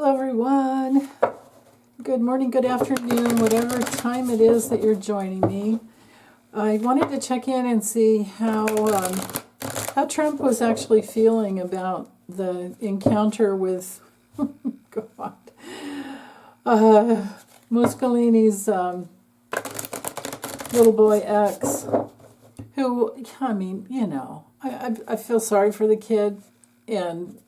Hello everyone. Good morning, good afternoon, whatever time it is that you're joining me. I wanted to check in and see how Trump was actually feeling about the encounter with God, Mussolini's little boy X, who, I mean, you know, I feel sorry for the kid, and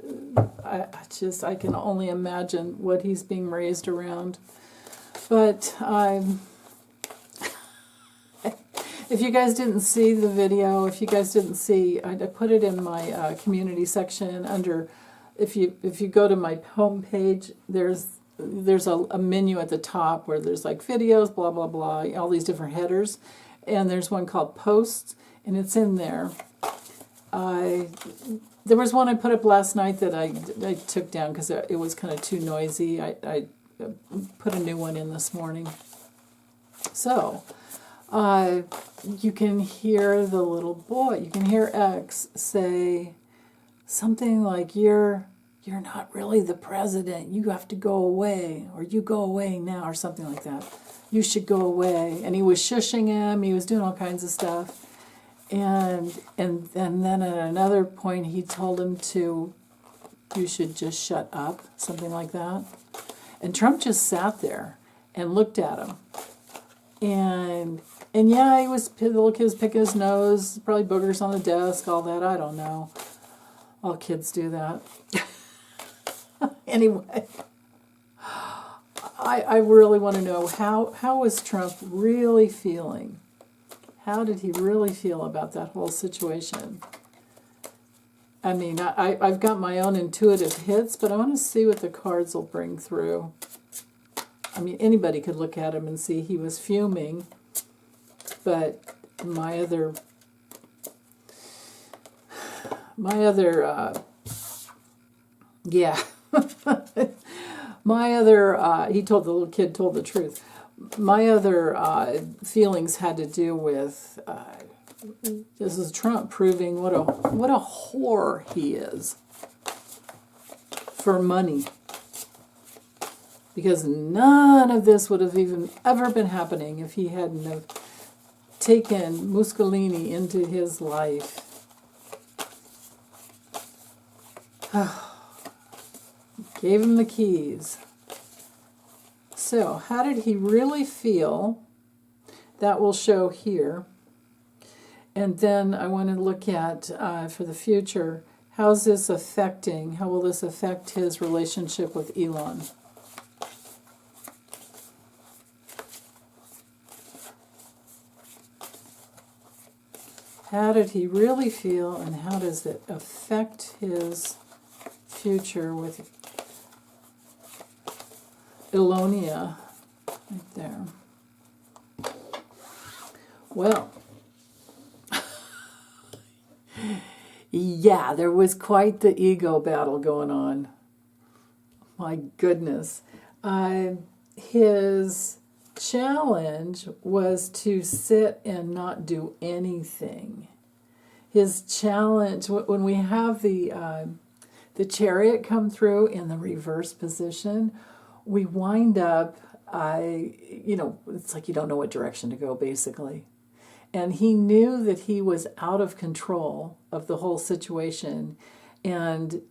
I can only imagine what he's being raised around. But if you guys didn't see the video, if you guys didn't see, I put it in my community section under. If you go to my home page, there's a menu at the top where there's like videos, blah blah blah, all these different headers, and there's one called posts, and it's in there. There was one I put up last night that I took down because it was kind of too noisy. I put a new one in this morning. So, you can hear the little boy, you can hear X say something like, you're not really the president, you have to go away, or you go away now, or something like that. You should go away. And he was shushing him, he was doing all kinds of stuff. And then at another point he told him you should just shut up, something like that. And Trump just sat there and looked at him. And yeah, the little kid was picking his nose, probably boogers on the desk, all that, I don't know. All kids do that. Anyway, I really want to know, how was Trump really feeling? How did he really feel about that whole situation? I mean, I've got my own intuitive hits, but I want to see what the cards will bring through. I mean, anybody could look at him and see he was fuming, but my other, yeah, he told the little kid told the truth. My other feelings had to do with this is Trump proving what a whore he is for money, because none of this would have even ever been happening if he hadn't have taken Mussolini into his life. Gave him the keys. So, how did he really feel? That will show here. And then I want to look at, for the future, how will this affect his relationship with Elon? How did he really feel, and how does it affect his future with Elonia, right there. Well, yeah, there was quite the ego battle going on. My goodness. His challenge was to sit and not do anything. His challenge, when we have the chariot come through in the reverse position, we wind up, it's like you don't know what direction to go, basically. And he knew that he was out of control of the whole situation. And,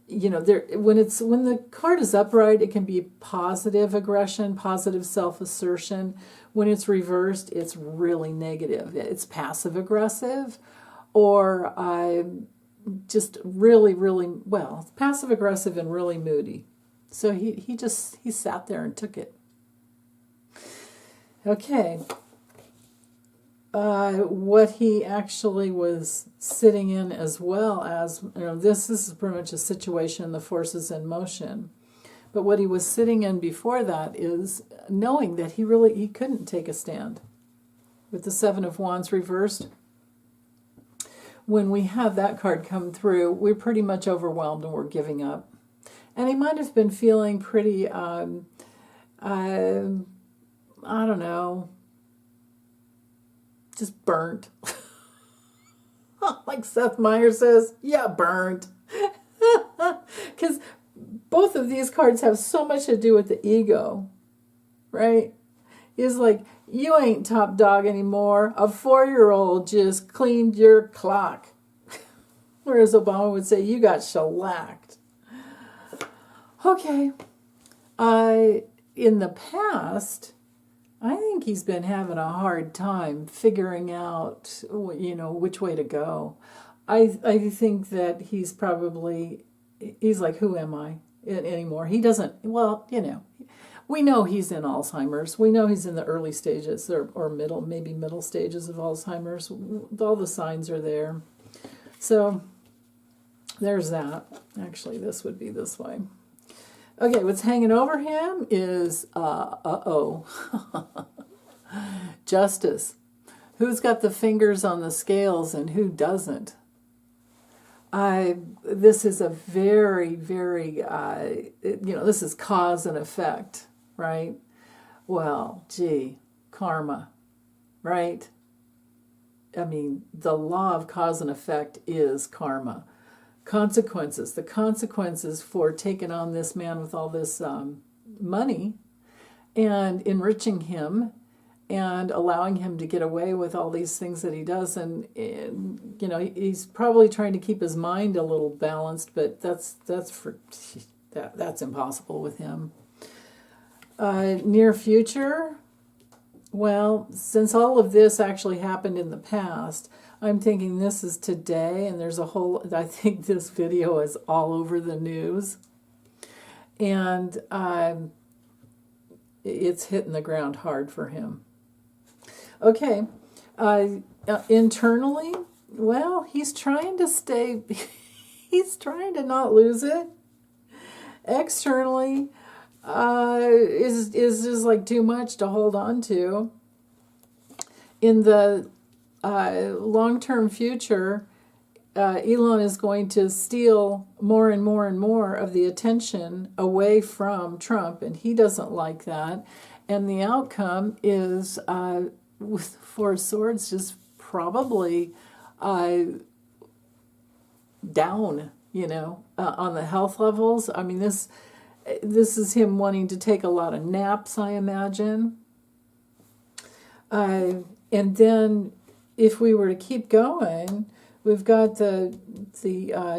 when the card is upright, it can be positive aggression, positive self-assertion. When it's reversed, it's really negative. It's passive-aggressive, or just really, really, passive-aggressive and really moody. So he sat there and took it. Okay. What he actually was sitting in, as well as, this is pretty much a situation, the forces in motion. But what he was sitting in before that is knowing that he couldn't take a stand. With the Seven of Wands reversed, when we have that card come through, we're pretty much overwhelmed and we're giving up. And he might have been feeling pretty, I don't know, just burnt. Like Seth Meyers says, yeah, burnt. Because both of these cards have so much to do with the ego, right? It's like, you ain't top dog anymore. A 4-year-old just cleaned your clock. Whereas Obama would say, you got shellacked. Okay. In the past, I think he's been having a hard time figuring out, which way to go. I think that he's like, who am I anymore? He doesn't, we know he's in Alzheimer's. We know he's in the early stages or maybe middle stages of Alzheimer's. All the signs are there. So there's that. Actually, this would be this way. Okay, what's hanging over him is, justice. Who's got the fingers on the scales and who doesn't? This is a very, very, this is cause and effect, right? Well, karma, right? I mean, the law of cause and effect is karma. Consequences. The consequences for taking on this man with all this money and enriching him and allowing him to get away with all these things that he does. And he's probably trying to keep his mind a little balanced, but that's impossible with him. Near future, well, since all of this actually happened in the past, I'm thinking this is today, and I think this video is all over the news. And it's hitting the ground hard for him. Okay, internally, well, he's trying to not lose it. Externally, is just like too much to hold on to. In the long-term future, Elon is going to steal more and more and more of the attention away from Trump, and he doesn't like that. And the outcome is, with Four of Swords, just probably down, on the health levels. I mean, this is him wanting to take a lot of naps, I imagine. And then, if we were to keep going, we've got the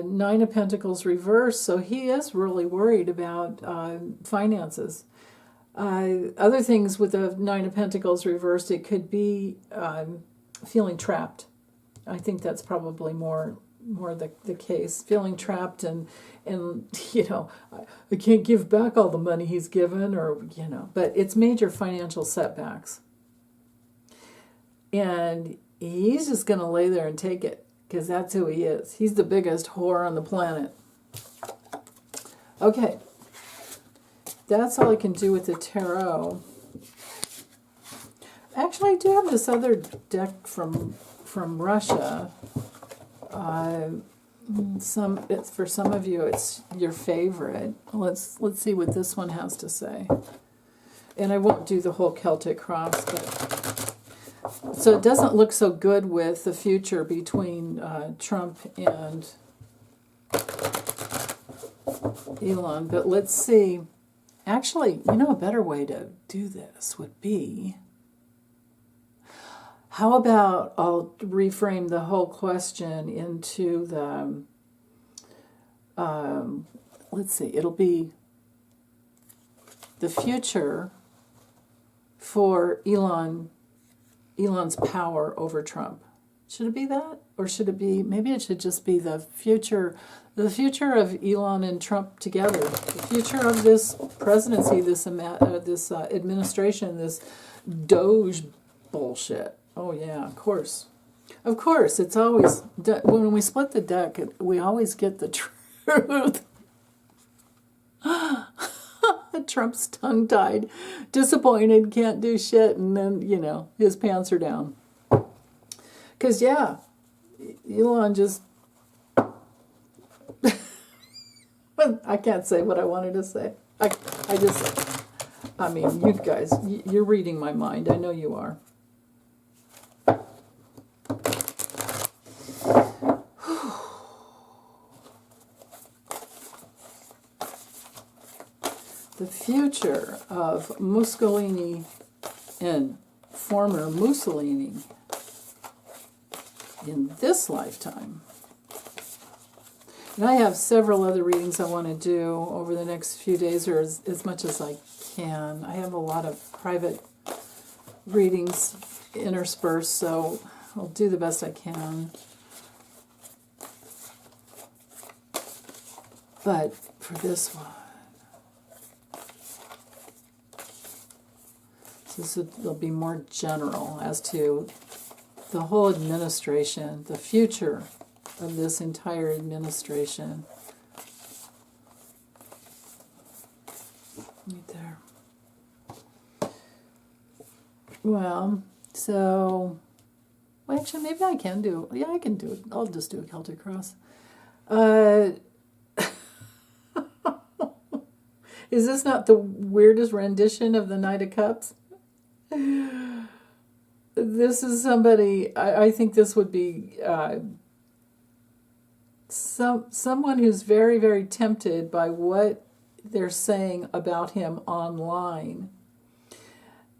Nine of Pentacles reversed, so he is really worried about finances. Other things with the Nine of Pentacles reversed, it could be feeling trapped. I think that's probably more the case. Feeling trapped and I can't give back all the money he's given, but it's major financial setbacks. And he's just going to lay there and take it, because that's who he is. He's the biggest whore on the planet. Okay. That's all I can do with the tarot. Actually, I do have this other deck from Russia. For some of you, it's your favorite. Let's see what this one has to say. And I won't do the whole Celtic cross, but so it doesn't look so good with the future between Trump and Elon. But let's see. Actually, a better way to do this would be, how about I'll reframe the whole question into the, let's see, it'll be the future for Elon's power over Trump. Should it be that? Or should it be, maybe it should just be the future of Elon and Trump together, the future of this presidency, this administration, this Doge bullshit. Oh yeah, of course. Of course, it's always, when we split the deck, we always get the truth. Trump's tongue-tied, disappointed, can't do shit, and then, his pants are down. Because, Elon just... I can't say what I wanted to say. I mean, you guys, you're reading my mind. I know you are. the future of Mussolini and former Mussolini in this lifetime. And I have several other readings I want to do over the next few days, or as much as I can. I have a lot of private readings interspersed, so I'll do the best I can. But for this one, they'll be more general as to the whole administration, the future of this entire administration. Right there. Well, so, well, actually, maybe I can do, yeah, I can do it. I'll just do a Celtic cross. Is this not the weirdest rendition of the Knight of Cups? This is somebody, I think this would be someone who's very, very tempted by what they're saying about him online.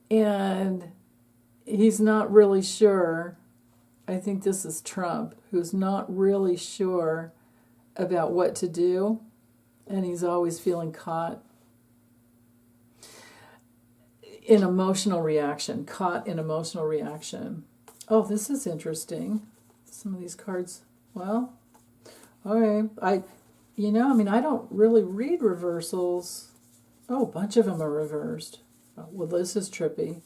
And he's not really sure. I think this is Trump, who's not really sure about what to do. And he's always feeling caught in emotional reaction. Oh, this is interesting. Some of these cards, well, okay. I don't really read reversals. Oh, a bunch of them are reversed. Well, this is trippy.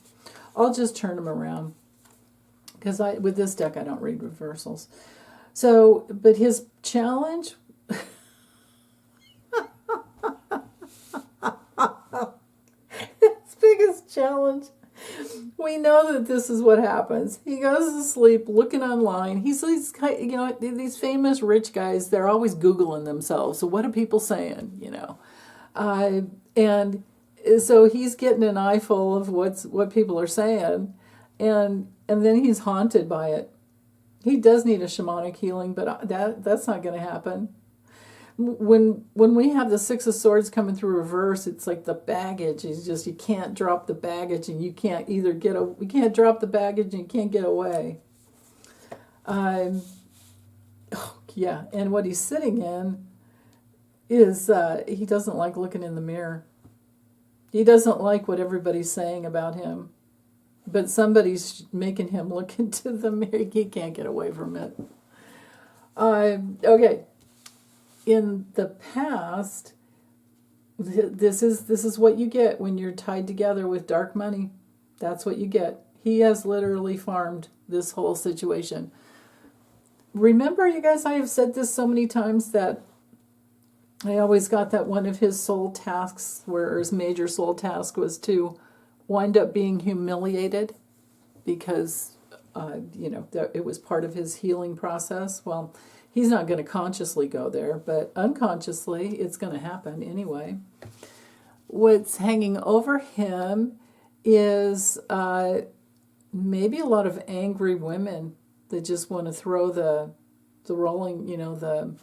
I'll just turn them around because with this deck I don't read reversals. So, but his challenge. His biggest challenge. We know that this is what happens. He goes to sleep looking online. He's these famous rich guys. They're always Googling themselves. So what are people saying? And so he's getting an eyeful of what people are saying, and then he's haunted by it. He does need a shamanic healing, but that's not going to happen. When we have the Six of Swords coming through reverse, it's like the baggage. It's just you can't drop the baggage, and you can't you can't drop the baggage, and you can't get away. Yeah, and what he's sitting in is he doesn't like looking in the mirror. He doesn't like what everybody's saying about him, but somebody's making him look into the mirror. He can't get away from it. Okay. In the past, this is what you get when you're tied together with dark money. That's what you get. He has literally farmed this whole situation. Remember, you guys, I have said this so many times that I always got that one of his soul tasks, where his major soul task was to wind up being humiliated because, it was part of his healing process. Well, he's not going to consciously go there, but unconsciously it's going to happen anyway. What's hanging over him is maybe a lot of angry women that just want to throw the rolling, the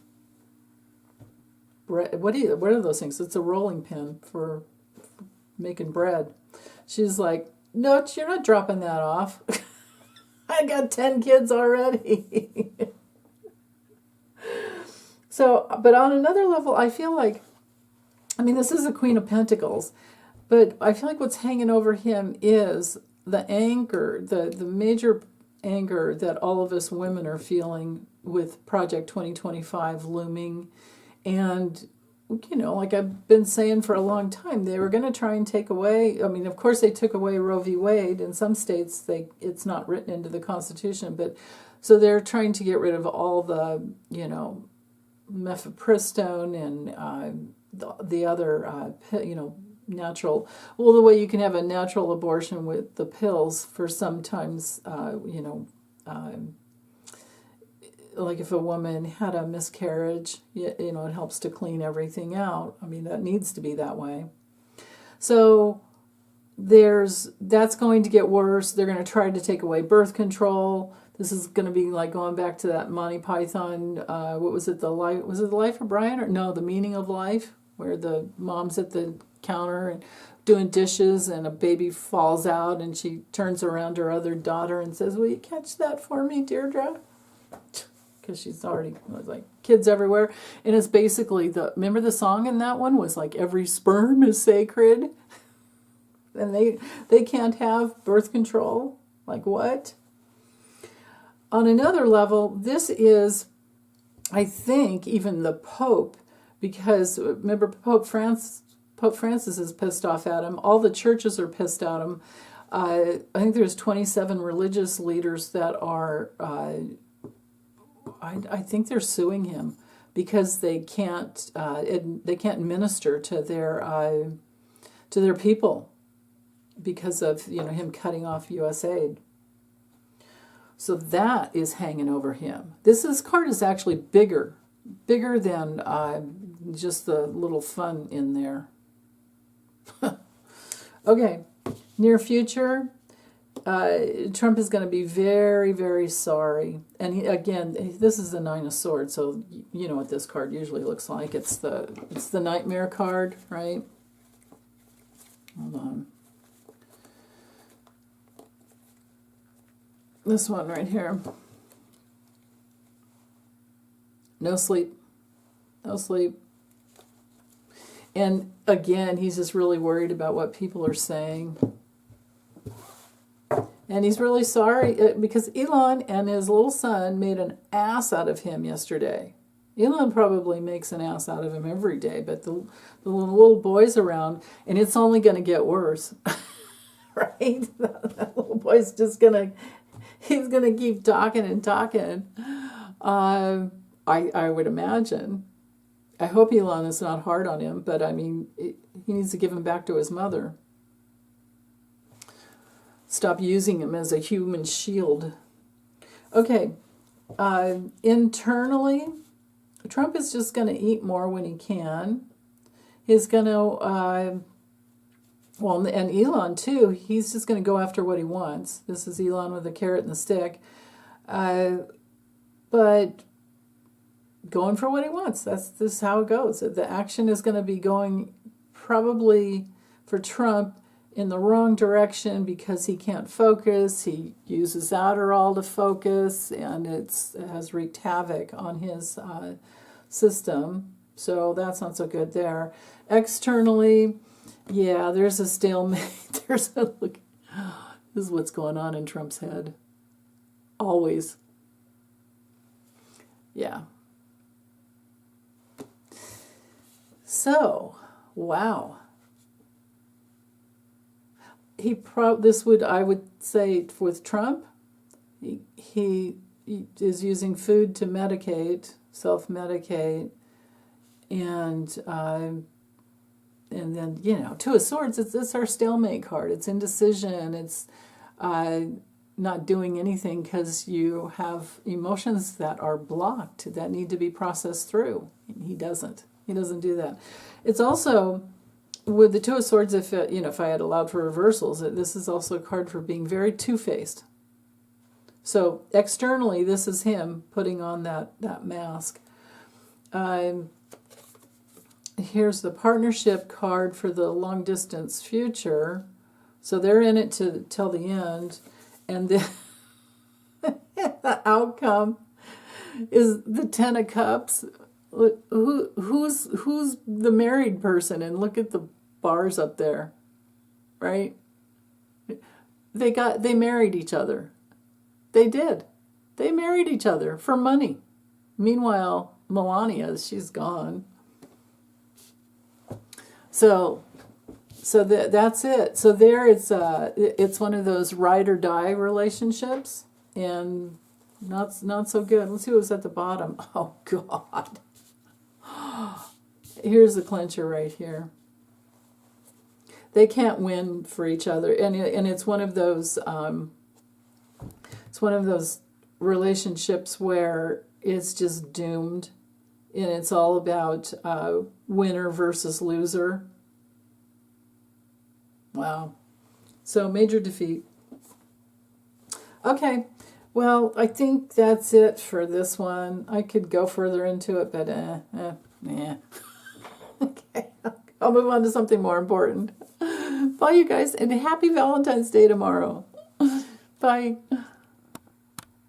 bread. What are those things? It's a rolling pin for making bread. She's like, no, you're not dropping that off. I got 10 kids already. So, but on another level, I feel like, this is the Queen of Pentacles, but I feel like what's hanging over him is the anger, the major anger that all of us women are feeling with Project 2025 looming. And, like I've been saying for a long time, they were going to try and take away, of course they took away Roe v. Wade. In some states, it's not written into the Constitution, but so they're trying to get rid of all the, mifepristone and the other, natural. Well, the way you can have a natural abortion with the pills for sometimes, like if a woman had a miscarriage, it helps to clean everything out. That needs to be that way. So that's going to get worse. They're going to try to take away birth control. This is going to be like going back to that Monty Python, what was it, was it The Life of Brian? Or no, The Meaning of Life, where the mom's at the counter and doing dishes, and a baby falls out, and she turns around to her other daughter and says, "Will you catch that for me, Deirdre?" Because she's already like kids everywhere. And it's basically remember the song in that one was like, every sperm is sacred, and they can't have birth control. Like, what? On another level, this is, I think, even the Pope, because remember Pope Francis is pissed off at him. All the churches are pissed at him. I think there's 27 religious leaders that are, I think they're suing him because they can't minister to their people because of him cutting off U.S. aid. So that is hanging over him. This card is actually bigger than just the little fun in there. Okay, near future, Trump is going to be very, very sorry. And this is the Nine of Swords, so you know what this card usually looks like. It's the Nightmare card, right? Hold on. This one right here. No sleep. No sleep. And again, he's just really worried about what people are saying. And he's really sorry because Elon and his little son made an ass out of him yesterday. Elon probably makes an ass out of him every day, but the little boy's around, and it's only going to get worse. Right? That little boy's just he's going to keep talking and talking. I would imagine. I hope Elon is not hard on him, but I mean, he needs to give him back to his mother. Stop using him as a human shield. Okay, internally, Trump is just going to eat more when he can. He's going to, and Elon too, he's just going to go after what he wants. This is Elon with the carrot and the stick. But going for what he wants. This is how it goes. The action is going to be going probably for Trump in the wrong direction because he can't focus. He uses Adderall to focus, and it has wreaked havoc on his system. So that's not so good there. Externally, yeah, there's a stalemate. Look. This is what's going on in Trump's head. Always. Yeah. So, wow. I would say with Trump, he is using food to medicate, self-medicate, and then, Two of Swords, it's our stalemate card. It's indecision. It's not doing anything because you have emotions that are blocked that need to be processed through. He doesn't. He doesn't do that. It's also, with the Two of Swords, if I had allowed for reversals, this is also a card for being very two-faced. So externally, this is him putting on that mask. Here's the partnership card for the long-distance future. So they're in it till the end. And then the outcome is the Ten of Cups. Who's the married person? And look at the bars up there, right? They married each other. They did. They married each other for money. Meanwhile, Melania, she's gone. So that's it. So there it's one of those ride or die relationships, and not so good. Let's see what was at the bottom. Oh God. Here's the clincher right here. They can't win for each other, and it's one of those relationships where it's just doomed, and it's all about winner versus loser. Wow. So major defeat. Okay. Well, I think that's it for this one. I could go further into it, but yeah. Okay. I'll move on to something more important. Bye, you guys, and happy Valentine's Day tomorrow. Bye.